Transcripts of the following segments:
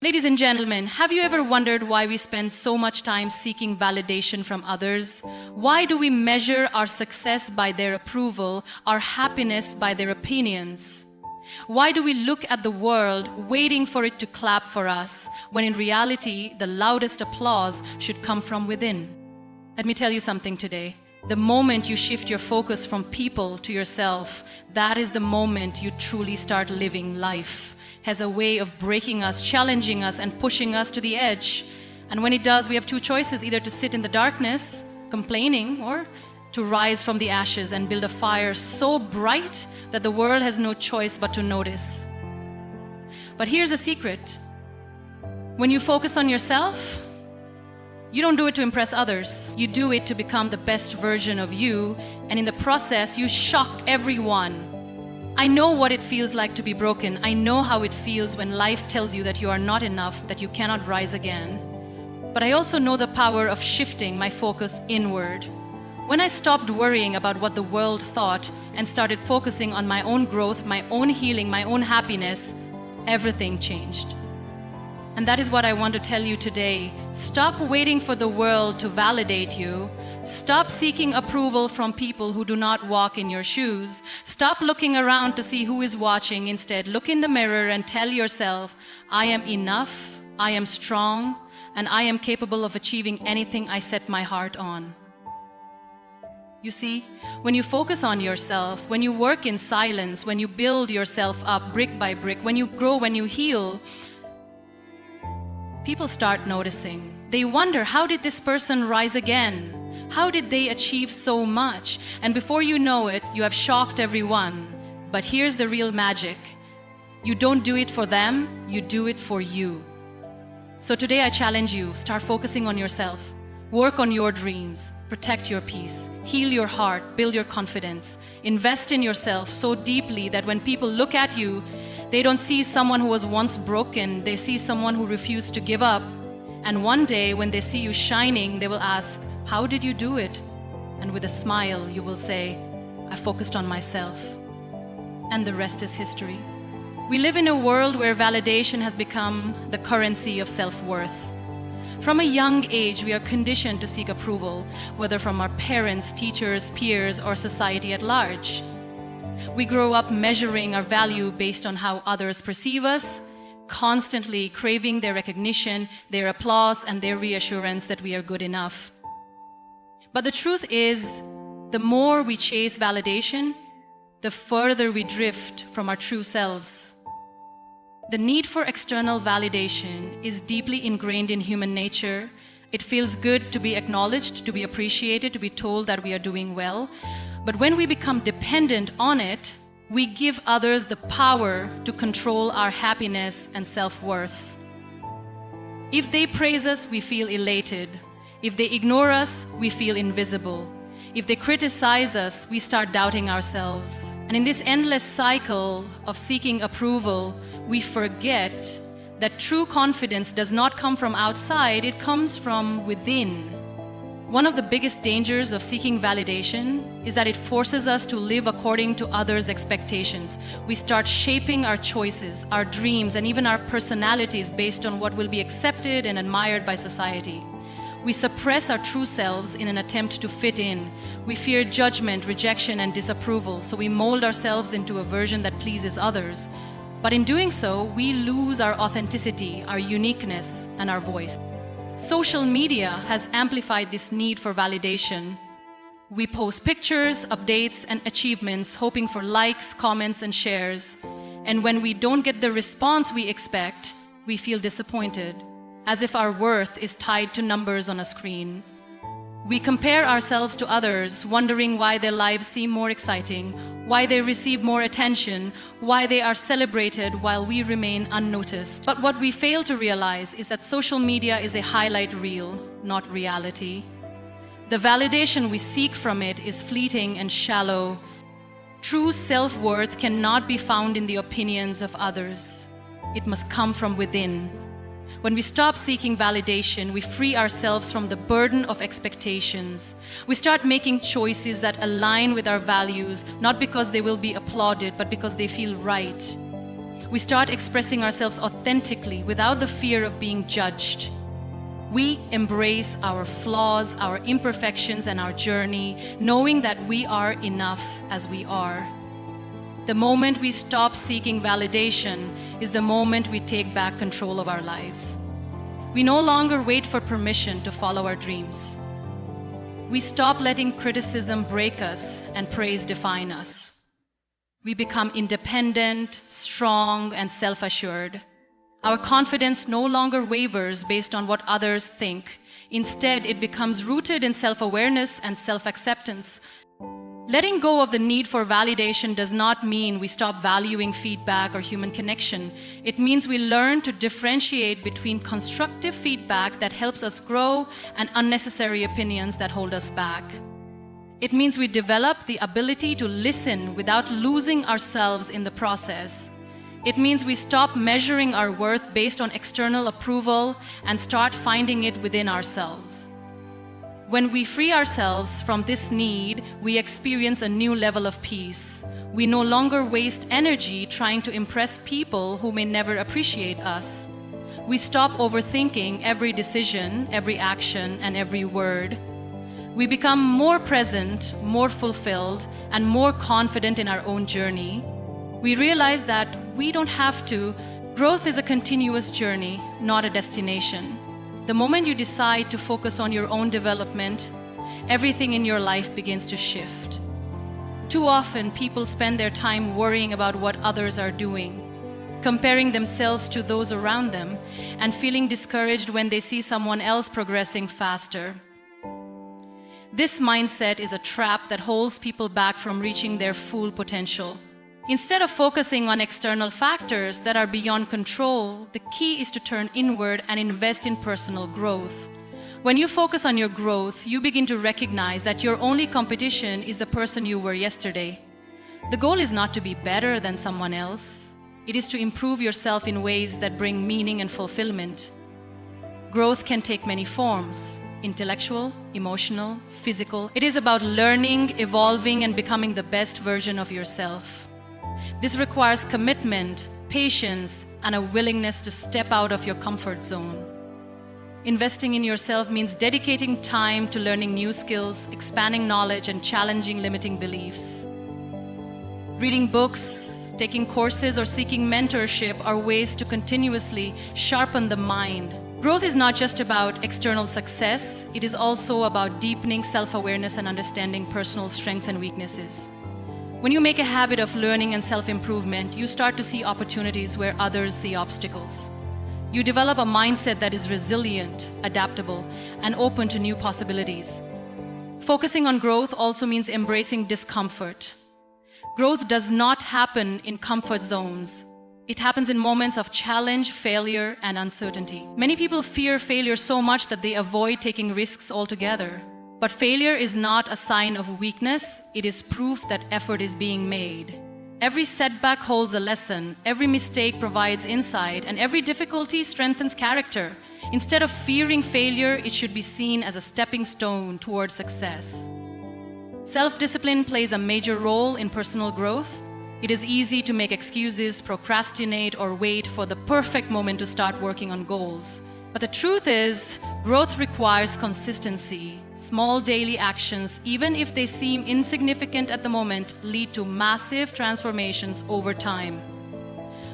Ladies and gentlemen, have you ever wondered why we spend so much time seeking validation from others? Why do we measure our success by their approval, our happiness by their opinions? Why do we look at the world waiting for it to clap for us, when in reality, the loudest applause should come from within? Let me tell you something today. The moment you shift your focus from people to yourself, that is the moment you truly start living life. Has a way of breaking us, challenging us, and pushing us to the edge. And when it does, we have two choices: either to sit in the darkness, complaining, or to rise from the ashes and build a fire so bright that the world has no choice but to notice. But here's a secret. When you focus on yourself, you don't do it to impress others. You do it to become the best version of you, and in the process, you shock everyone. I know what it feels like to be broken. I know how it feels when life tells you that you are not enough, that you cannot rise again. But I also know the power of shifting my focus inward. When I stopped worrying about what the world thought and started focusing on my own growth, my own healing, my own happiness, everything changed. And that is what I want to tell you today. Stop waiting for the world to validate you. Stop seeking approval from people who do not walk in your shoes. Stop looking around to see who is watching. Instead, look in the mirror and tell yourself, I am enough, I am strong, and I am capable of achieving anything I set my heart on. You see, when you focus on yourself, when you work in silence, when you build yourself up brick by brick, when you grow, when you heal, people start noticing. They wonder, how did this person rise again? How did they achieve so much? And before you know it, you have shocked everyone. But here's the real magic. You don't do it for them, you do it for you. So today I challenge you, start focusing on yourself. Work on your dreams, protect your peace, heal your heart, build your confidence. Invest in yourself so deeply that when people look at you, they don't see someone who was once broken, they see someone who refused to give up. And one day when they see you shining, they will ask, how did you do it? And with a smile, you will say, I focused on myself. And the rest is history. We live in a world where validation has become the currency of self-worth. From a young age, we are conditioned to seek approval, whether from our parents, teachers, peers, or society at large. We grow up measuring our value based on how others perceive us, constantly craving their recognition, their applause, and their reassurance that we are good enough. But the truth is, the more we chase validation, the further we drift from our true selves. The need for external validation is deeply ingrained in human nature. It feels good to be acknowledged, to be appreciated, to be told that we are doing well. But when we become dependent on it, we give others the power to control our happiness and self-worth. If they praise us, we feel elated. If they ignore us, we feel invisible. If they criticize us, we start doubting ourselves. And in this endless cycle of seeking approval, we forget that true confidence does not come from outside, it comes from within. One of the biggest dangers of seeking validation is that it forces us to live according to others' expectations. We start shaping our choices, our dreams, and even our personalities based on what will be accepted and admired by society. We suppress our true selves in an attempt to fit in. We fear judgment, rejection, and disapproval, so we mold ourselves into a version that pleases others. But in doing so, we lose our authenticity, our uniqueness, and our voice. Social media has amplified this need for validation. We post pictures, updates, and achievements, hoping for likes, comments, and shares. And when we don't get the response we expect, we feel disappointed, as if our worth is tied to numbers on a screen. We compare ourselves to others, wondering why their lives seem more exciting, why they receive more attention, why they are celebrated while we remain unnoticed. But what we fail to realize is that social media is a highlight reel, not reality. The validation we seek from it is fleeting and shallow. True self-worth cannot be found in the opinions of others. It must come from within. When we stop seeking validation, we free ourselves from the burden of expectations. We start making choices that align with our values, not because they will be applauded, but because they feel right. We start expressing ourselves authentically without the fear of being judged. We embrace our flaws, our imperfections, and our journey, knowing that we are enough as we are. The moment we stop seeking validation is the moment we take back control of our lives. We no longer wait for permission to follow our dreams. We stop letting criticism break us and praise define us. We become independent, strong, and self-assured. Our confidence no longer wavers based on what others think. Instead, it becomes rooted in self-awareness and self-acceptance. Letting go of the need for validation does not mean we stop valuing feedback or human connection. It means we learn to differentiate between constructive feedback that helps us grow and unnecessary opinions that hold us back. It means we develop the ability to listen without losing ourselves in the process. It means we stop measuring our worth based on external approval and start finding it within ourselves. When we free ourselves from this need, we experience a new level of peace. We no longer waste energy trying to impress people who may never appreciate us. We stop overthinking every decision, every action, and every word. We become more present, more fulfilled, and more confident in our own journey. We realize that we don't have to. Growth is a continuous journey, not a destination. The moment you decide to focus on your own development, everything in your life begins to shift. Too often, people spend their time worrying about what others are doing, comparing themselves to those around them, and feeling discouraged when they see someone else progressing faster. This mindset is a trap that holds people back from reaching their full potential. Instead of focusing on external factors that are beyond control, the key is to turn inward and invest in personal growth. When you focus on your growth, you begin to recognize that your only competition is the person you were yesterday. The goal is not to be better than someone else. It is to improve yourself in ways that bring meaning and fulfillment. Growth can take many forms: intellectual, emotional, physical. It is about learning, evolving, and becoming the best version of yourself. This requires commitment, patience, and a willingness to step out of your comfort zone. Investing in yourself means dedicating time to learning new skills, expanding knowledge, and challenging limiting beliefs. Reading books, taking courses, or seeking mentorship are ways to continuously sharpen the mind. Growth is not just about external success, it is also about deepening self-awareness and understanding personal strengths and weaknesses. When you make a habit of learning and self-improvement, you start to see opportunities where others see obstacles. You develop a mindset that is resilient, adaptable, and open to new possibilities. Focusing on growth also means embracing discomfort. Growth does not happen in comfort zones. It happens in moments of challenge, failure, and uncertainty. Many people fear failure so much that they avoid taking risks altogether. But failure is not a sign of weakness, it is proof that effort is being made. Every setback holds a lesson, every mistake provides insight, and every difficulty strengthens character. Instead of fearing failure, it should be seen as a stepping stone towards success. Self-discipline plays a major role in personal growth. It is easy to make excuses, procrastinate, or wait for the perfect moment to start working on goals. But the truth is, growth requires consistency. Small daily actions, even if they seem insignificant at the moment, lead to massive transformations over time.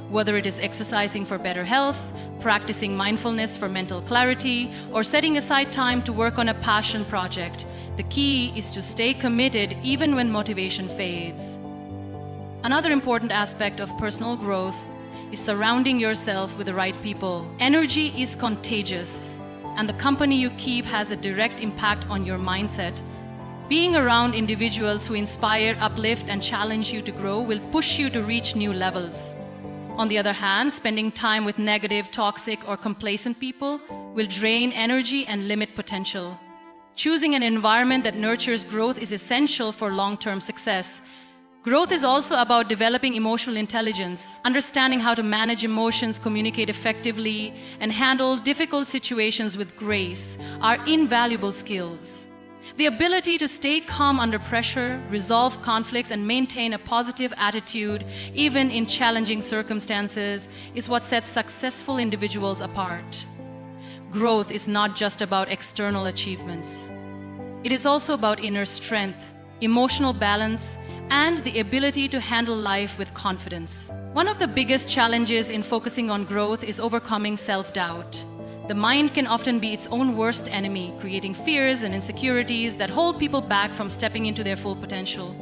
Whether it is exercising for better health, practicing mindfulness for mental clarity, or setting aside time to work on a passion project, the key is to stay committed even when motivation fades. Another important aspect of personal growth is surrounding yourself with the right people. Energy is contagious, and the company you keep has a direct impact on your mindset. Being around individuals who inspire, uplift, and challenge you to grow will push you to reach new levels. On the other hand, spending time with negative, toxic, or complacent people will drain energy and limit potential. Choosing an environment that nurtures growth is essential for long-term success. Growth is also about developing emotional intelligence, understanding how to manage emotions, communicate effectively, and handle difficult situations with grace are invaluable skills. The ability to stay calm under pressure, resolve conflicts, and maintain a positive attitude, even in challenging circumstances, is what sets successful individuals apart. Growth is not just about external achievements. It is also about inner strength, emotional balance, and the ability to handle life with confidence. One of the biggest challenges in focusing on growth is overcoming self-doubt. The mind can often be its own worst enemy, creating fears and insecurities that hold people back from stepping into their full potential.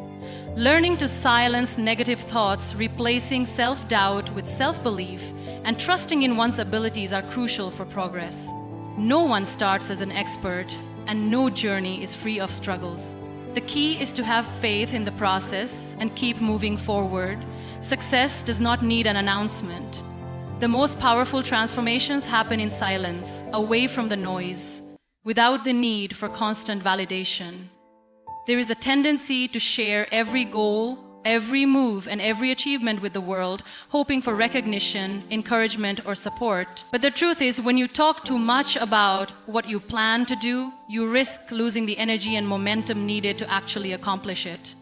Learning to silence negative thoughts, replacing self-doubt with self-belief, and trusting in one's abilities are crucial for progress. No one starts as an expert, and no journey is free of struggles. The key is to have faith in the process and keep moving forward. Success does not need an announcement. The most powerful transformations happen in silence, away from the noise, without the need for constant validation. There is a tendency to share every goal, every move, and every achievement with the world, hoping for recognition, encouragement, or support. But the truth is, when you talk too much about what you plan to do, you risk losing the energy and momentum needed to actually accomplish it.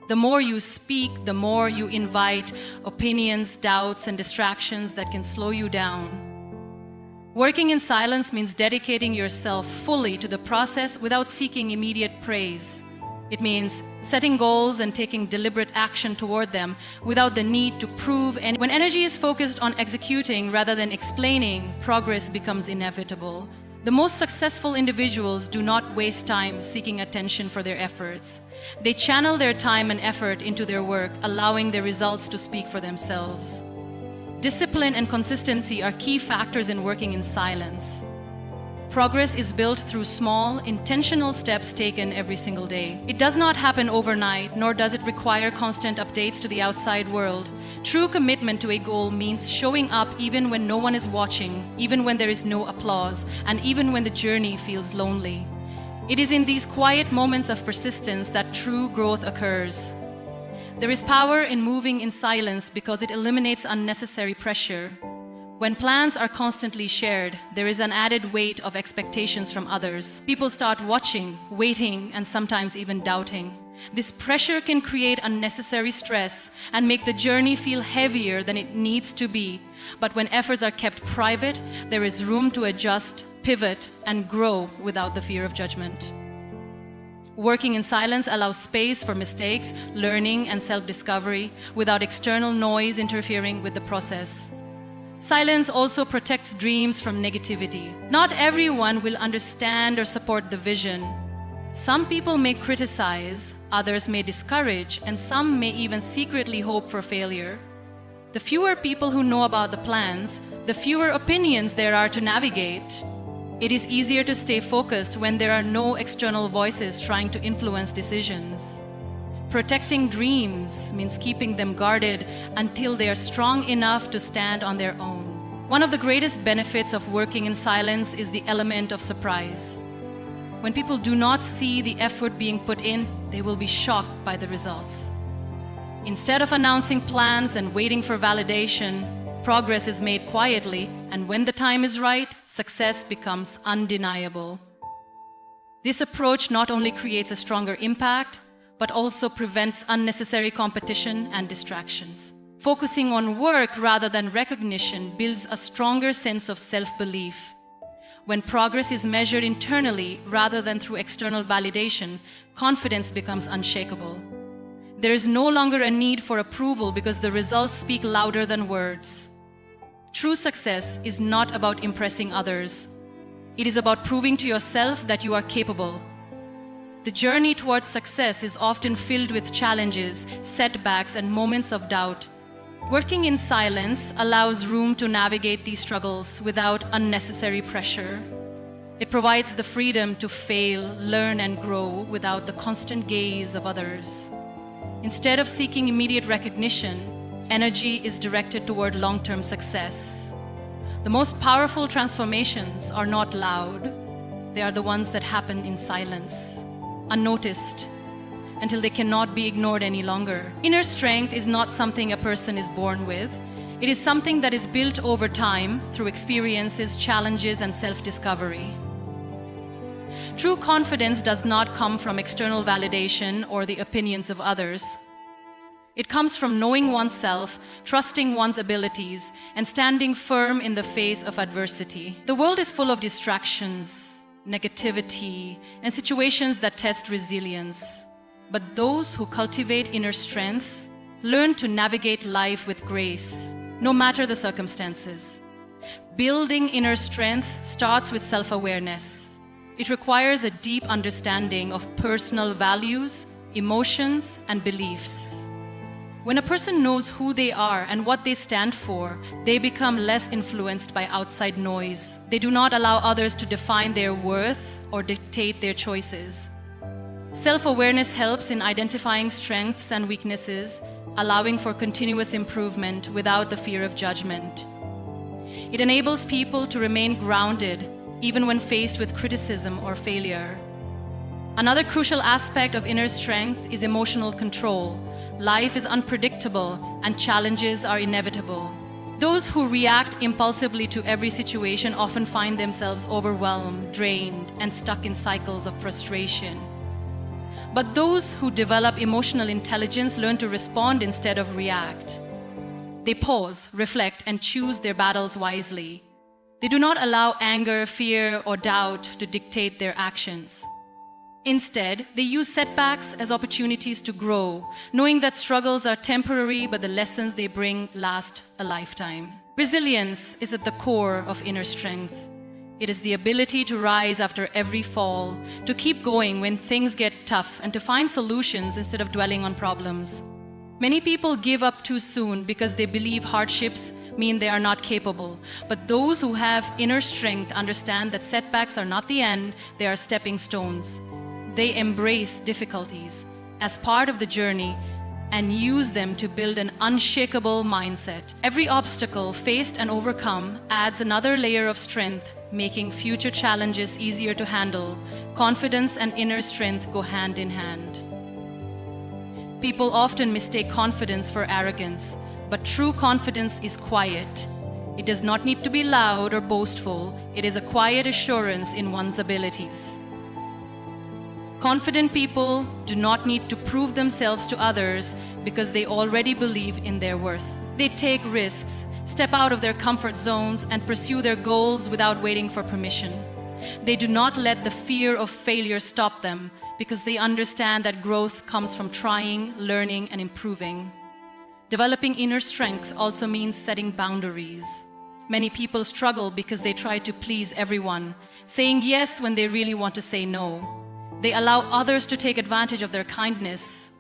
The more you speak, the more you invite opinions, doubts, and distractions that can slow you down. Working in silence means dedicating yourself fully to the process without seeking immediate praise. It means setting goals and taking deliberate action toward them without the need to prove. And when energy is focused on executing rather than explaining, progress becomes inevitable. The most successful individuals do not waste time seeking attention for their efforts. They channel their time and effort into their work, allowing their results to speak for themselves. Discipline and consistency are key factors in working in silence. Progress is built through small, intentional steps taken every single day. It does not happen overnight, nor does it require constant updates to the outside world. True commitment to a goal means showing up even when no one is watching, even when there is no applause, and even when the journey feels lonely. It is in these quiet moments of persistence that true growth occurs. There is power in moving in silence because it eliminates unnecessary pressure. When plans are constantly shared, there is an added weight of expectations from others. People start watching, waiting, and sometimes even doubting. This pressure can create unnecessary stress and make the journey feel heavier than it needs to be. But when efforts are kept private, there is room to adjust, pivot, and grow without the fear of judgment. Working in silence allows space for mistakes, learning, and self-discovery without external noise interfering with the process. Silence also protects dreams from negativity. Not everyone will understand or support the vision. Some people may criticize, others may discourage, and some may even secretly hope for failure. The fewer people who know about the plans, the fewer opinions there are to navigate. It is easier to stay focused when there are no external voices trying to influence decisions. Protecting dreams means keeping them guarded until they are strong enough to stand on their own. One of the greatest benefits of working in silence is the element of surprise. When people do not see the effort being put in, they will be shocked by the results. Instead of announcing plans and waiting for validation, progress is made quietly, and when the time is right, success becomes undeniable. This approach not only creates a stronger impact, but also prevents unnecessary competition and distractions. Focusing on work rather than recognition builds a stronger sense of self-belief. When progress is measured internally rather than through external validation, confidence becomes unshakable. There is no longer a need for approval because the results speak louder than words. True success is not about impressing others. It is about proving to yourself that you are capable. The journey towards success is often filled with challenges, setbacks, and moments of doubt. Working in silence allows room to navigate these struggles without unnecessary pressure. It provides the freedom to fail, learn, and grow without the constant gaze of others. Instead of seeking immediate recognition, energy is directed toward long-term success. The most powerful transformations are not loud. They are the ones that happen in silence, unnoticed, until they cannot be ignored any longer. Inner strength is not something a person is born with. It is something that is built over time through experiences, challenges, and self-discovery. True confidence does not come from external validation or the opinions of others. It comes from knowing oneself, trusting one's abilities, and standing firm in the face of adversity. The world is full of distractions, negativity, and situations that test resilience. But those who cultivate inner strength learn to navigate life with grace, no matter the circumstances. Building inner strength starts with self-awareness. It requires a deep understanding of personal values, emotions, and beliefs. When a person knows who they are and what they stand for, they become less influenced by outside noise. They do not allow others to define their worth or dictate their choices. Self-awareness helps in identifying strengths and weaknesses, allowing for continuous improvement without the fear of judgment. It enables people to remain grounded even when faced with criticism or failure. Another crucial aspect of inner strength is emotional control. Life is unpredictable and challenges are inevitable. Those who react impulsively to every situation often find themselves overwhelmed, drained, and stuck in cycles of frustration. But those who develop emotional intelligence learn to respond instead of react. They pause, reflect, and choose their battles wisely. They do not allow anger, fear, or doubt to dictate their actions. Instead, they use setbacks as opportunities to grow, knowing that struggles are temporary, but the lessons they bring last a lifetime. Resilience is at the core of inner strength. It is the ability to rise after every fall, to keep going when things get tough, and to find solutions instead of dwelling on problems. Many people give up too soon because they believe hardships mean they are not capable. But those who have inner strength understand that setbacks are not the end, they are stepping stones. They embrace difficulties as part of the journey and use them to build an unshakable mindset. Every obstacle faced and overcome adds another layer of strength, making future challenges easier to handle. Confidence and inner strength go hand in hand. People often mistake confidence for arrogance, but true confidence is quiet. It does not need to be loud or boastful. It is a quiet assurance in one's abilities. Confident people do not need to prove themselves to others because they already believe in their worth. They take risks, step out of their comfort zones, and pursue their goals without waiting for permission. They do not let the fear of failure stop them because they understand that growth comes from trying, learning, and improving. Developing inner strength also means setting boundaries. Many people struggle because they try to please everyone, saying yes when they really want to say no. They allow others to take advantage of their kindness,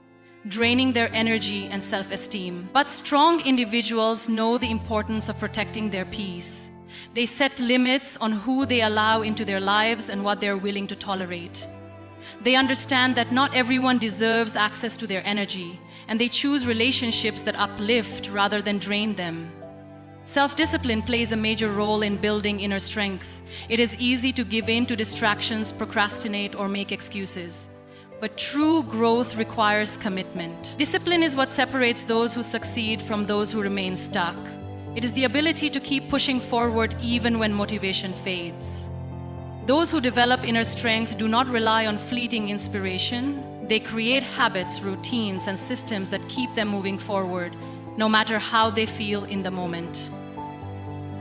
draining their energy and self-esteem. But strong individuals know the importance of protecting their peace. They set limits on who they allow into their lives and what they are willing to tolerate. They understand that not everyone deserves access to their energy, and they choose relationships that uplift rather than drain them. Self-discipline plays a major role in building inner strength. It is easy to give in to distractions, procrastinate, or make excuses. But true growth requires commitment. Discipline is what separates those who succeed from those who remain stuck. It is the ability to keep pushing forward even when motivation fades. Those who develop inner strength do not rely on fleeting inspiration. They create habits, routines, and systems that keep them moving forward, no matter how they feel in the moment.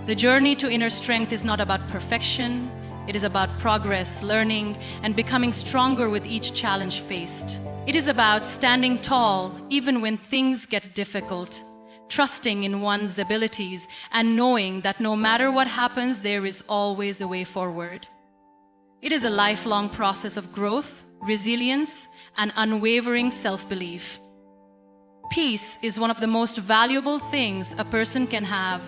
The journey to inner strength is not about perfection. It is about progress, learning, and becoming stronger with each challenge faced. It is about standing tall even when things get difficult, trusting in one's abilities, and knowing that no matter what happens, there is always a way forward. It is a lifelong process of growth, resilience, and unwavering self-belief. Peace is one of the most valuable things a person can have,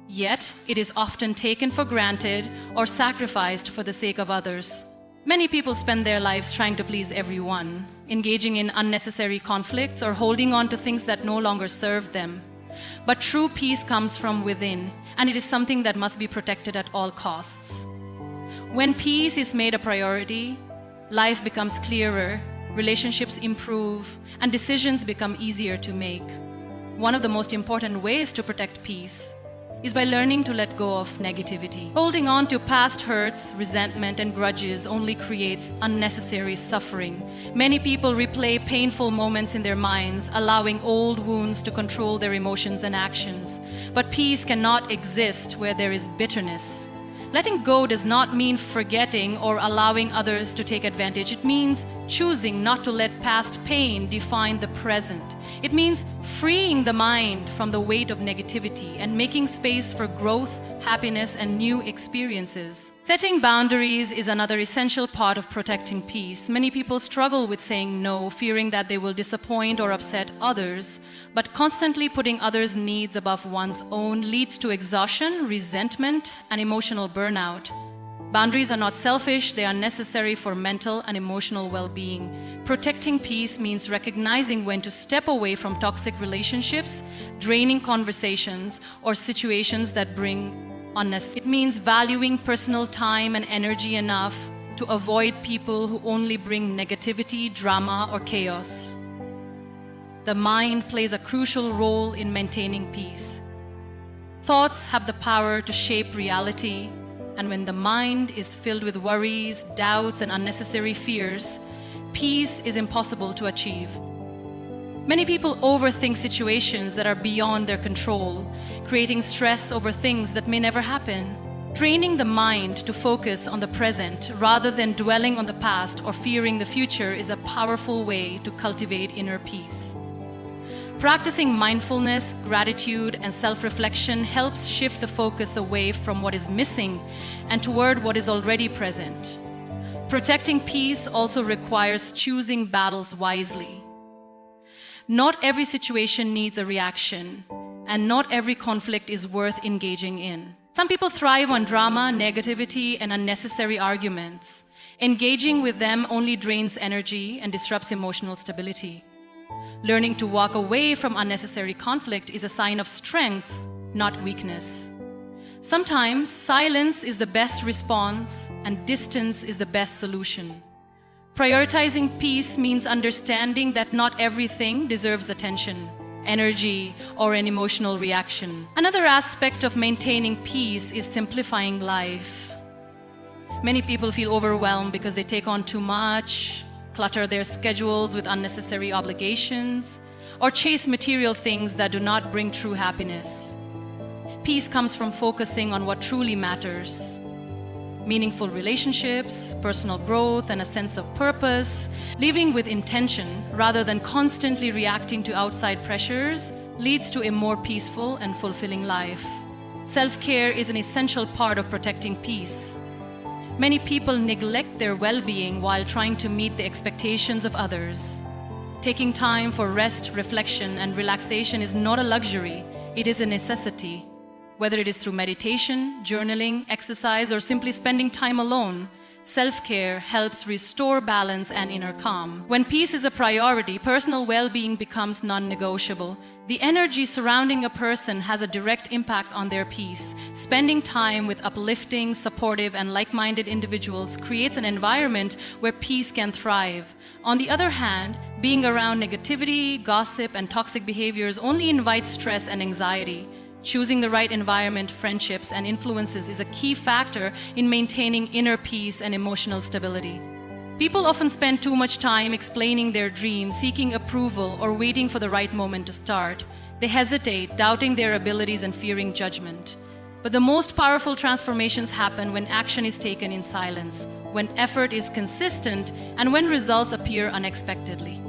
yet it is often taken for granted or sacrificed for the sake of others. Many people spend their lives trying to please everyone, engaging in unnecessary conflicts or holding on to things that no longer serve them. But true peace comes from within, and it is something that must be protected at all costs. When peace is made a priority, life becomes clearer, relationships improve, and decisions become easier to make. One of the most important ways to protect peace is by learning to let go of negativity. Holding on to past hurts, resentment, and grudges only creates unnecessary suffering. Many people replay painful moments in their minds, allowing old wounds to control their emotions and actions. But peace cannot exist where there is bitterness. Letting go does not mean forgetting or allowing others to take advantage. It means choosing not to let past pain define the present. It means freeing the mind from the weight of negativity and making space for growth, happiness, and new experiences. Setting boundaries is another essential part of protecting peace. Many people struggle with saying no, fearing that they will disappoint or upset others. But constantly putting others' needs above one's own leads to exhaustion, resentment, and emotional burnout. Boundaries are not selfish, they are necessary for mental and emotional well-being. Protecting peace means recognizing when to step away from toxic relationships, draining conversations, or situations that bring unnecessary. It means valuing personal time and energy enough to avoid people who only bring negativity, drama, or chaos. The mind plays a crucial role in maintaining peace. Thoughts have the power to shape reality, and when the mind is filled with worries, doubts, and unnecessary fears, peace is impossible to achieve. Many people overthink situations that are beyond their control, creating stress over things that may never happen. Training the mind to focus on the present rather than dwelling on the past or fearing the future is a powerful way to cultivate inner peace. Practicing mindfulness, gratitude, and self-reflection helps shift the focus away from what is missing and toward what is already present. Protecting peace also requires choosing battles wisely. Not every situation needs a reaction, and not every conflict is worth engaging in. Some people thrive on drama, negativity, and unnecessary arguments. Engaging with them only drains energy and disrupts emotional stability. Learning to walk away from unnecessary conflict is a sign of strength, not weakness. Sometimes silence is the best response and distance is the best solution. Prioritizing peace means understanding that not everything deserves attention, energy, or an emotional reaction. Another aspect of maintaining peace is simplifying life. Many people feel overwhelmed because they take on too much, clutter their schedules with unnecessary obligations, or chase material things that do not bring true happiness. Peace comes from focusing on what truly matters. Meaningful relationships, personal growth, and a sense of purpose. Living with intention rather than constantly reacting to outside pressures leads to a more peaceful and fulfilling life. Self-care is an essential part of protecting peace. Many people neglect their well-being while trying to meet the expectations of others. Taking time for rest, reflection, and relaxation is not a luxury, it is a necessity. Whether it is through meditation, journaling, exercise, or simply spending time alone, self-care helps restore balance and inner calm. When peace is a priority, personal well-being becomes non-negotiable. The energy surrounding a person has a direct impact on their peace. Spending time with uplifting, supportive, and like-minded individuals creates an environment where peace can thrive. On the other hand, being around negativity, gossip, and toxic behaviors only invites stress and anxiety. Choosing the right environment, friendships, and influences is a key factor in maintaining inner peace and emotional stability. People often spend too much time explaining their dreams, seeking approval, or waiting for the right moment to start. They hesitate, doubting their abilities and fearing judgment. But the most powerful transformations happen when action is taken in silence, when effort is consistent, and when results appear unexpectedly.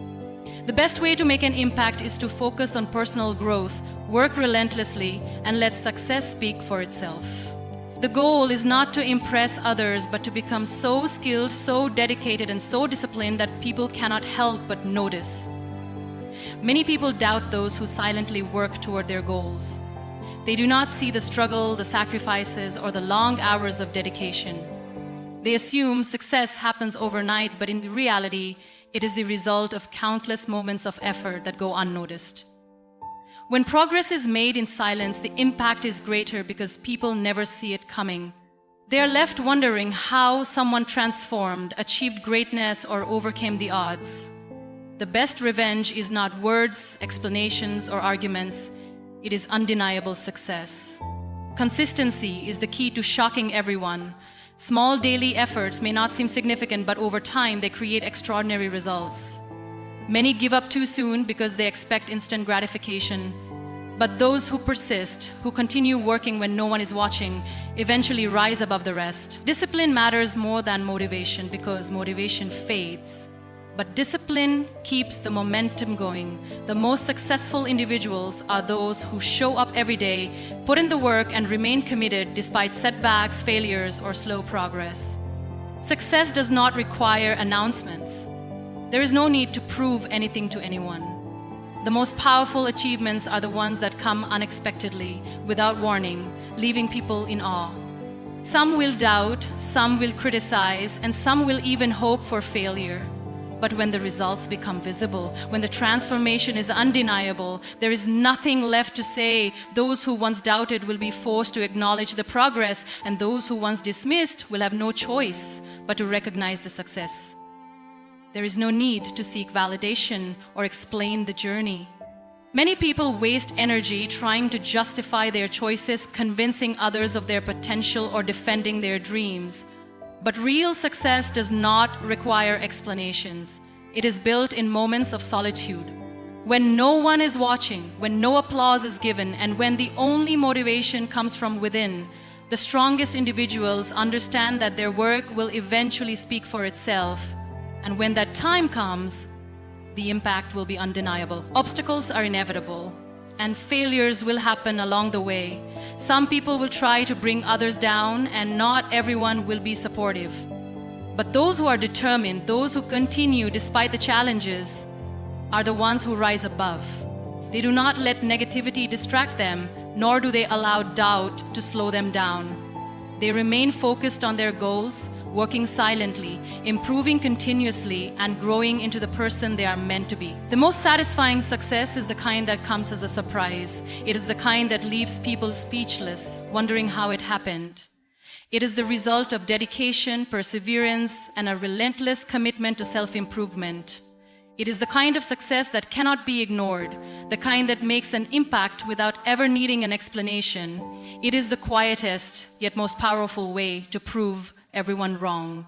The best way to make an impact is to focus on personal growth, work relentlessly, and let success speak for itself. The goal is not to impress others, but to become so skilled, so dedicated, and so disciplined that people cannot help but notice. Many people doubt those who silently work toward their goals. They do not see the struggle, the sacrifices, or the long hours of dedication. They assume success happens overnight, but in reality, it is the result of countless moments of effort that go unnoticed. When progress is made in silence, the impact is greater because people never see it coming. They are left wondering how someone transformed, achieved greatness, or overcame the odds. The best revenge is not words, explanations, or arguments. It is undeniable success. Consistency is the key to shocking everyone. Small daily efforts may not seem significant, but over time they create extraordinary results. Many give up too soon because they expect instant gratification. But those who persist, who continue working when no one is watching, eventually rise above the rest. Discipline matters more than motivation because motivation fades. But discipline keeps the momentum going. The most successful individuals are those who show up every day, put in the work, and remain committed despite setbacks, failures, or slow progress. Success does not require announcements. There is no need to prove anything to anyone. The most powerful achievements are the ones that come unexpectedly, without warning, leaving people in awe. Some will doubt, some will criticize, and some will even hope for failure. But when the results become visible, when the transformation is undeniable, there is nothing left to say. Those who once doubted will be forced to acknowledge the progress, and those who once dismissed will have no choice but to recognize the success. There is no need to seek validation or explain the journey. Many people waste energy trying to justify their choices, convincing others of their potential, or defending their dreams. But real success does not require explanations. It is built in moments of solitude. When no one is watching, when no applause is given, and when the only motivation comes from within, the strongest individuals understand that their work will eventually speak for itself. And when that time comes, the impact will be undeniable. Obstacles are inevitable, and failures will happen along the way. Some people will try to bring others down, and not everyone will be supportive. But those who are determined, those who continue despite the challenges, are the ones who rise above. They do not let negativity distract them, nor do they allow doubt to slow them down. They remain focused on their goals, working silently, improving continuously, and growing into the person they are meant to be. The most satisfying success is the kind that comes as a surprise. It is the kind that leaves people speechless, wondering how it happened. It is the result of dedication, perseverance, and a relentless commitment to self-improvement. It is the kind of success that cannot be ignored, the kind that makes an impact without ever needing an explanation. It is the quietest, yet most powerful way to prove everyone wrong.